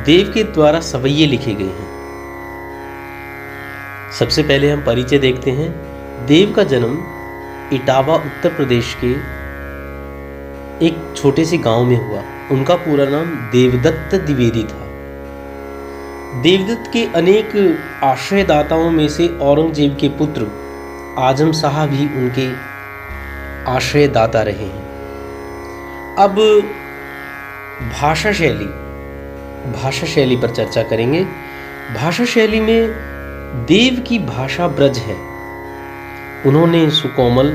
देव के द्वारा सवैये लिखे गए हैं। सबसे पहले हम परिचय देखते हैं। देव का जन्म इटावा उत्तर प्रदेश के एक छोटे से गांव में हुआ। उनका पूरा नाम देवदत्त द्विवेदी था। देवदत्त के अनेक आश्रयदाताओं में से औरंगजेब के पुत्र आजम शाह भी उनके आश्रयदाता रहे हैं। अब भाषा शैली पर चर्चा करेंगे। भाषा शैली में देव की भाषा ब्रज है। उन्होंने सुकोमल,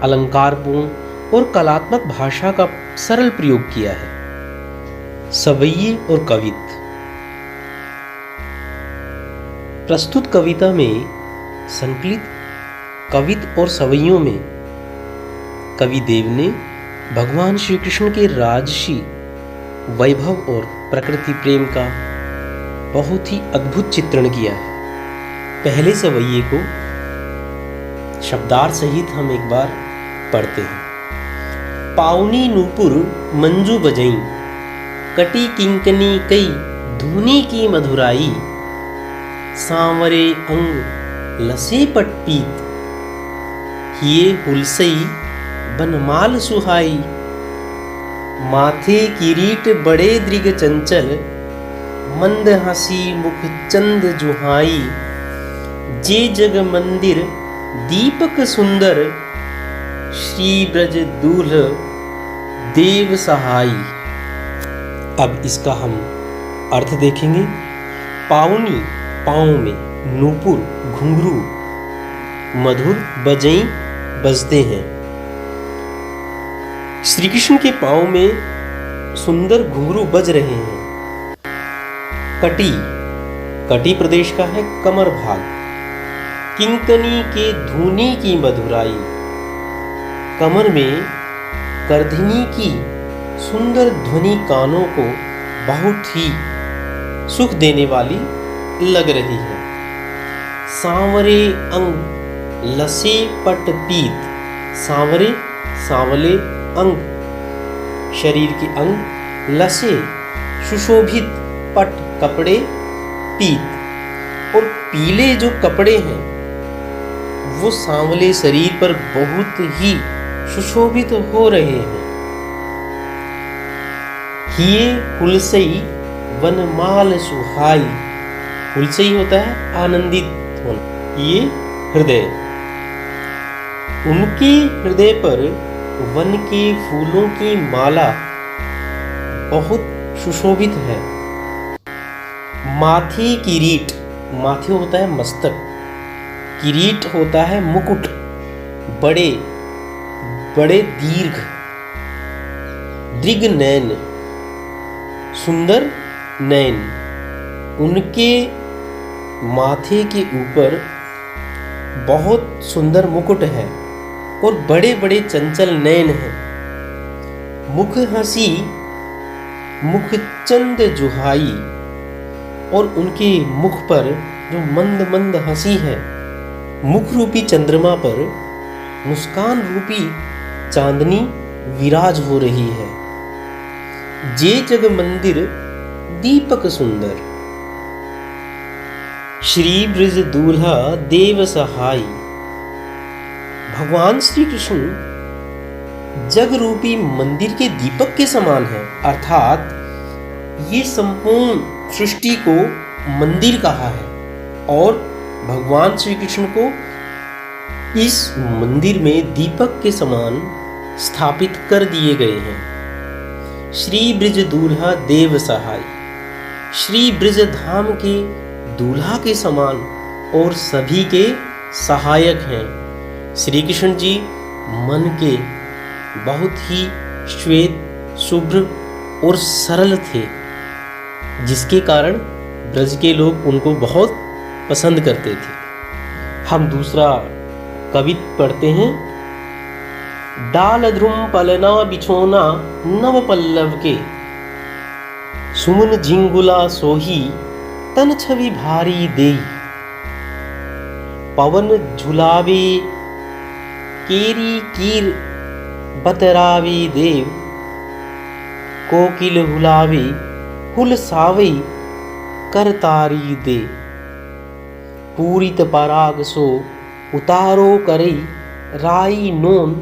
अलंकारपूर्ण और कलात्मक भाषा का सरल प्रयोग किया है। सवैये और कवित। प्रस्तुत कविता में संकलित कवित और सवैयों में कवि देव ने भगवान श्री कृष्ण के राजसी वैभव और प्रकृति प्रेम का बहुत ही अद्भुत चित्रण किया है। पहले सवैये को शब्दार्थ सहित हम एक बार पढ़ते हैं। पाउनी नूपुर मंजू बजई, कटी किंकनी कई धुनी की मधुराई, सांवरे अंग लसे पटपीत, हिये हुलसई बनमाल सुहाई, माथे किरीट बड़े दृग चंचल, मंद हंसी मुख चंद जुहाई, जे जग मंदिर दीपक सुंदर, श्री ब्रज दूल्ह देव सहाई। अब इसका हम अर्थ देखेंगे। पाउनी पाँव में, नूपुर घुंघरू, मधुर बजई बजते हैं। श्री कृष्ण के पाँव में सुंदर घुंघरू बज रहे हैं। कटी प्रदेश का है कमर भाग। किंकनी के धुनी की मधुराई, कमर में करधनी की सुंदर ध्वनि कानों को बहुत ही सुख देने वाली लग रही है। सांवरे अंग लसे पट पीत, सांवले अंग शरीर के अंग, लसे सुशोभित, पट कपड़े, पीत और पीले जो कपड़े हैं वो सांवले शरीर पर बहुत ही सुशोभित हो रहे हैं। हिये हुलसई वनमाल सुहाई, हुलसई होता है आनंदित होना। ये हृदय, उनके हृदय पर वन के फूलों की माला बहुत सुशोभित है। माथे किरीट, माथे होता है मस्तक, किरीट होता है मुकुट, बड़े बड़े दीर्घ, दृग नयन, सुंदर नयन। उनके माथे के ऊपर बहुत सुंदर मुकुट है और बड़े बड़े चंचल नयन हैं। मुख हंसी मुख चंद जुहाई, और उनके मुख पर जो मंद मंद हंसी है, मुख रूपी चंद्रमा पर मुस्कान रूपी चांदनी विराज हो रही है। जे जग मंदिर दीपक सुंदर, श्री ब्रज दूल्हा देव सहाय। भगवान श्री कृष्ण जग रूपी मंदिर के दीपक के समान है, अर्थात ये संपूर्ण सृष्टि को मंदिर कहा है और भगवान श्री कृष्ण को इस मंदिर में दीपक के समान स्थापित कर दिए गए हैं। श्री ब्रज दूल्हा देव सहाय, श्री ब्रज धाम के दूल्हा के समान और सभी के सहायक हैं। श्री कृष्ण जी मन के बहुत ही श्वेत, शुभ्र और सरल थे, जिसके कारण ब्रज के लोग उनको बहुत पसंद करते थे। हम दूसरा कवित पढ़ते हैं। डाल ध्रुम पलना बिछोना नव पल्लव के, सुमन झिंगुला सोही तन छवि भारी देई, पवन झुलावे केरी कीर बतरावे देव, कोकिल हुलावे हुल सावई करतारी दे, पूरित पराग सो उतारो करई राई नोन,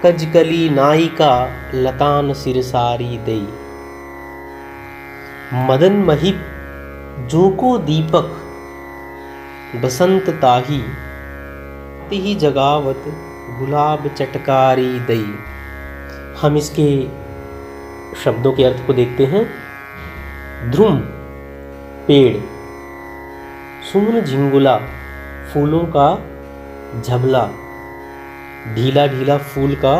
कजकली नायिका लतान सिरसारी दई। मदन महिप जोको दीपक बसंत ताही, तिही जगावत गुलाब चटकारी दई। हम इसके शब्दों के अर्थ को देखते हैं। ध्रुम पेड़, सुमन झिंगुला फूलों का झबला, ढीला ढीला फूल का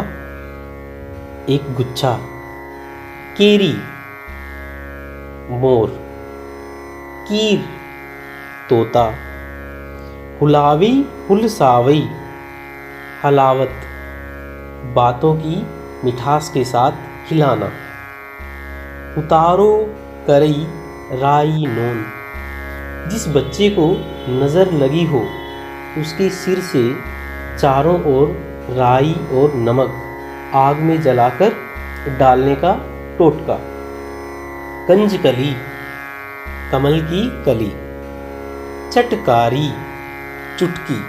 एक गुच्छा। केरी मोर, कीर तोता, हुलावी हुलसावई हलावत, बातों की मिठास के साथ हिलाना। उतारो करई राई नोन, जिस बच्चे को नज़र लगी हो उसके सिर से चारों ओर राई और नमक आग में जलाकर डालने का टोटका। कंजकली कमल की कली, चटकारी चुटकी।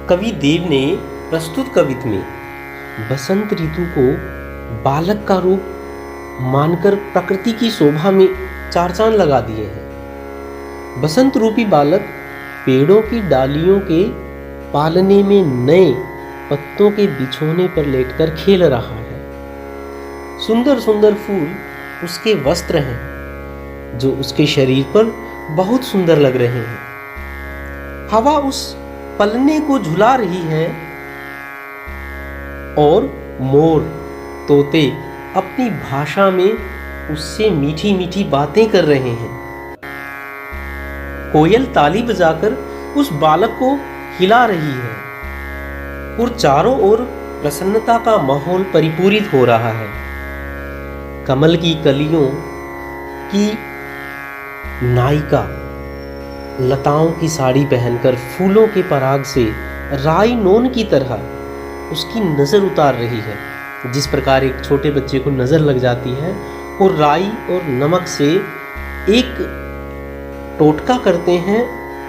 कवि देव ने प्रस्तुत कविता में बसंत ऋतु को बालक का रूप मानकर प्रकृति की शोभा में चार चांद लगा दिए हैं। बसंत रूपी बालक पेड़ों की डालियों के पालने में नए पत्तों के बिछोने पर लेटकर खेल रहा है। सुंदर सुंदर फूल उसके वस्त्र हैं जो उसके शरीर पर बहुत सुंदर लग रहे हैं। हवा उस पलने को झुला रही है और मोर तोते अपनी भाषा में उससे मीठी मीठी बातें कर रहे हैं। कोयल ताली बजाकर उस बालक को हिला रही है और चारों ओर प्रसन्नता का माहौल परिपूरित हो रहा है। कमल की कलियों की नायिका लताओं की साड़ी पहनकर फूलों के पराग से राई नोन की तरह उसकी नज़र उतार रही है। जिस प्रकार एक छोटे बच्चे को नज़र लग जाती है और राई और नमक से एक टोटका करते हैं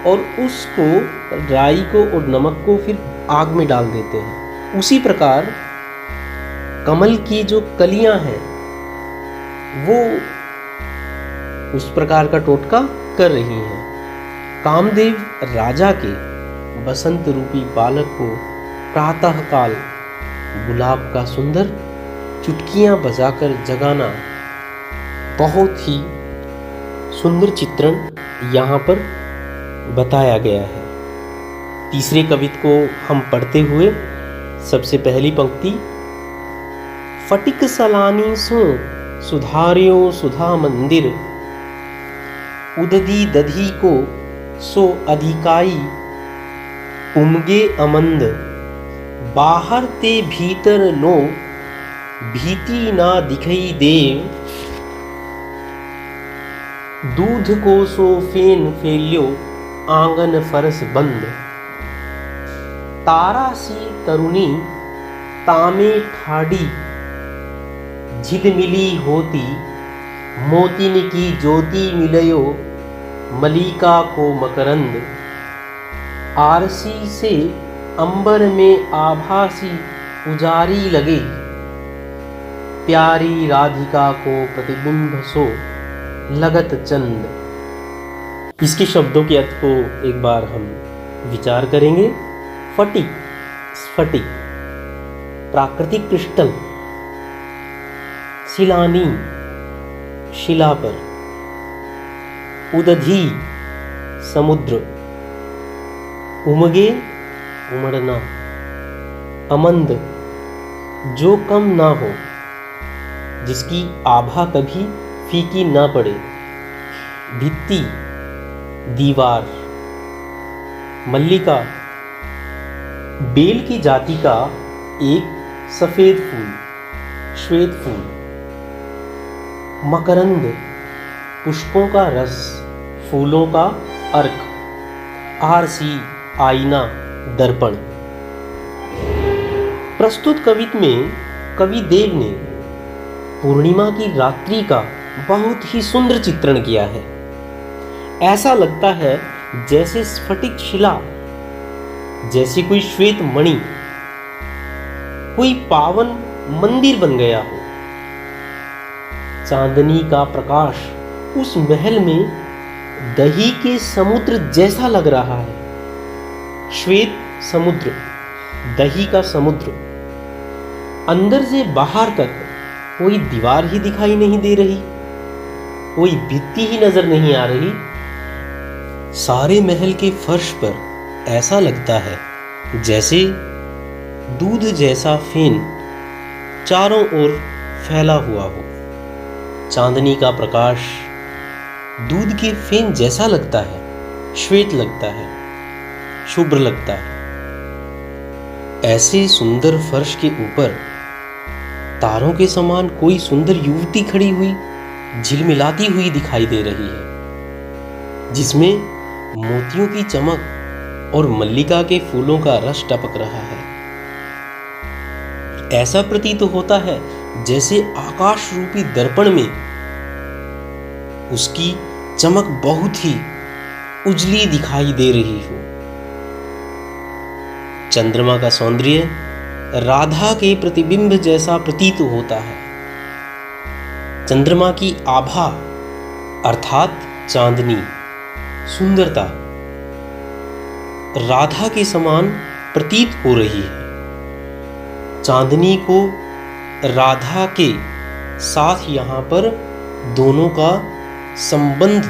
और उसको राई को और नमक को फिर आग में डाल देते हैं, उसी प्रकार कमल की जो कलियां हैं वो उस प्रकार का टोटका कर रही हैं। कामदेव राजा के बसंत रूपी बालक को प्रातःकाल गुलाब का सुंदर चुटकियां बजाकर जगाना, बहुत ही सुंदर चित्रण यहाँ पर बताया गया है। तीसरे कविता को हम पढ़ते हुए सबसे पहली पंक्ति, फटिक सलानी सो सुधार्यो सुधा मंदिर, उदधी दधी को सो अधिकाई, उमगे अमंद बाहर ते भीतर नो, भीति ना दिखई देव, दूध को सो फेन फेल्यो आंगन फरस बंद, तारा सी तरुणी तामे ठाड़ी, झिलमिली होती मोतिन की ज्योति मिलयो, मलिका को मकरंद, आरसी से अंबर में आभासी उजारी लगे, प्यारी राधिका को प्रतिबिंब सो लगत चंद। इसके शब्दों के अर्थ को एक बार हम विचार करेंगे। फटिक स्फटिक प्राकृतिक क्रिस्टल, शिलानी शिला पर, उदधी समुद्र, उमगे उमड़ना, अमंद जो कम ना हो, जिसकी आभा कभी फीकी ना पड़े, भित्ति दीवार, मल्लिका बेल की जाति का एक सफेद फूल, श्वेत फूल, मकरंद पुष्पों का रस, फूलों का अर्क, आरसी आईना दर्पण। प्रस्तुत कविता में कवि देव ने पूर्णिमा की रात्रि का बहुत ही सुंदर चित्रण किया है। ऐसा लगता है जैसे स्फटिक शिला, जैसे कोई श्वेत मणि, कोई पावन मंदिर बन गया हो। चांदनी का प्रकाश उस महल में दही के समुद्र जैसा लग रहा है। श्वेत समुद्र, दही का समुद्र। अंदर से बाहर तक कोई दीवार ही दिखाई नहीं दे रही, कोई भित्ति ही नजर नहीं आ रही। सारे महल के फर्श पर ऐसा लगता है जैसे दूध जैसा फेन चारों ओर फैला हुआ हो। चांदनी का प्रकाश दूध के फेन जैसा लगता है, श्वेत लगता है, शुभ्र लगता है। ऐसे सुंदर फर्श के ऊपर तारों के समान कोई सुंदर युवती खड़ी हुई झिलमिलाती हुई दिखाई दे रही है, जिसमें मोतियों की चमक और मल्लिका के फूलों का रस टपक रहा है। ऐसा प्रतीत होता है जैसे आकाश रूपी दर्पण में उसकी चमक बहुत ही उजली दिखाई दे रही हो। चंद्रमा का सौंदर्य राधा के प्रतिबिंब जैसा प्रतीत होता है। चंद्रमा की आभा अर्थात चांदनी, सुंदरता राधा के समान प्रतीत हो रही है। चांदनी को राधा के साथ यहाँ पर दोनों का संबंध